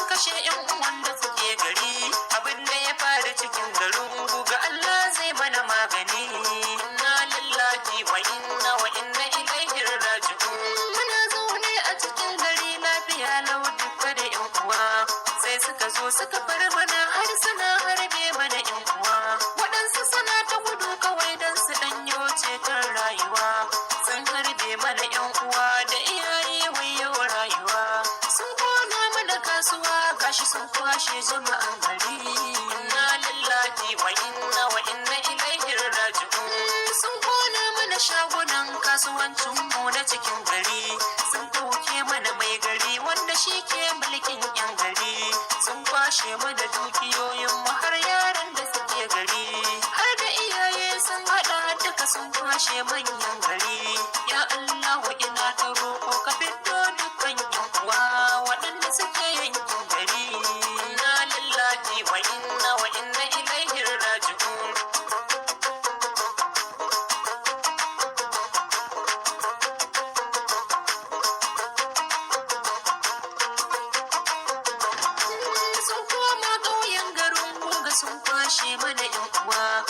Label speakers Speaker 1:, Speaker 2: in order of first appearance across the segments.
Speaker 1: kashe yan uwan da suke gari. Abin da ya faru cikin garin ga Allah zai mana magani. Inna lillahi wa inna ilaihi raji'un. Muna zaune a cikin gari lafiya lau duka da yan uwa, sai suka zo suka far mana har suna harbe mana yan uwa. Waɗansu suna ta gudu kawai don su danyo ceton rayuwa. Sun harbe mana yan uwa da iyaye wayo rayuwa. Sun kona mana kasuwa gashi sun kwashe jama'an gari. Inna lillahi wa inna ilaihi raji'un. Sun kona mana shagunan kasuwancin mu na cikin gari. Sun ɗauke mana mai gari wanda shi ke mulkin yan gari. Sun kwashe mana dukiyoyin mu har yaran da suke gari. Har da iyaye sun haɗa duka sun kwashe manyan gari. Ya Allah ina ta roƙo ka fito dukkan yan uwa waɗanda suke yankin gari. Inna lillahi wa inna ilaihi raji'un. Sun koma ƙauyen garin Goga sun kwashe mana yan uwa.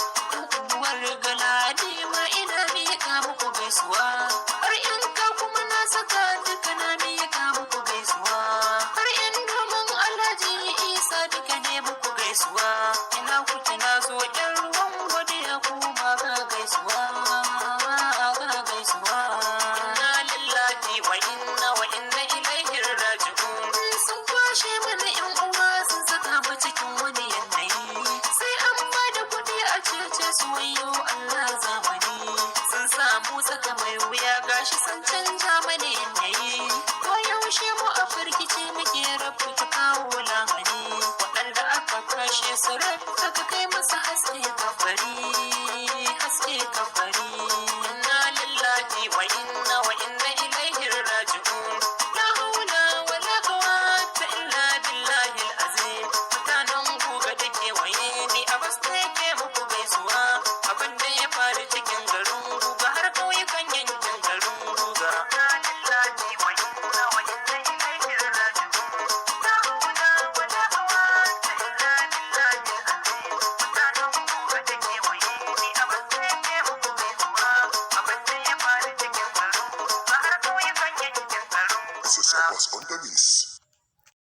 Speaker 1: Uwar Galadi ma ina miƙa muku gaisuwa. Har yan ka kuma na saka duka na miƙa muku gaisuwa. Har yan domin Alhaji Isa duka ne muku gaisuwa. Ina kuke na zo yan ruwan godiya kuma ga gaisuwa. Ga gaisuwa. Inna lillahi wa inna ilaihi raji'un. Sun kwashe mana yan uwa sun saka mu cikin wani yanayi. Sai an ba da kuɗi a cece su wayo Allah zamani. Sun samu saka mai wuya gashi sun canja mana yanayi. Ko yaushe mu a firgice muke rabu ta kawo lamani. Waɗanda aka kashe su aka kai masa haske kabari. Haske kabari. Inna lillahi wa inna ilaihi raji'un. La hawla wala quwwata illa billahi al-azim. Mutanen Goga da kewaye ni a bas ke muku gaisuwa. Abin da ya faru cikin garin Goga har ƙauyukan yankin garin Goga. Inna lillahi wa inna ilaihi raji'un. La hawla wala quwwata illa billahi al-azim. Mutanen Goga da kewaye ni a bas ke muku gaisuwa. Abin da ya faru cikin garin Goga har ƙauyukan yankin garin Goga.
Speaker 2: This is Abbas on the Mix.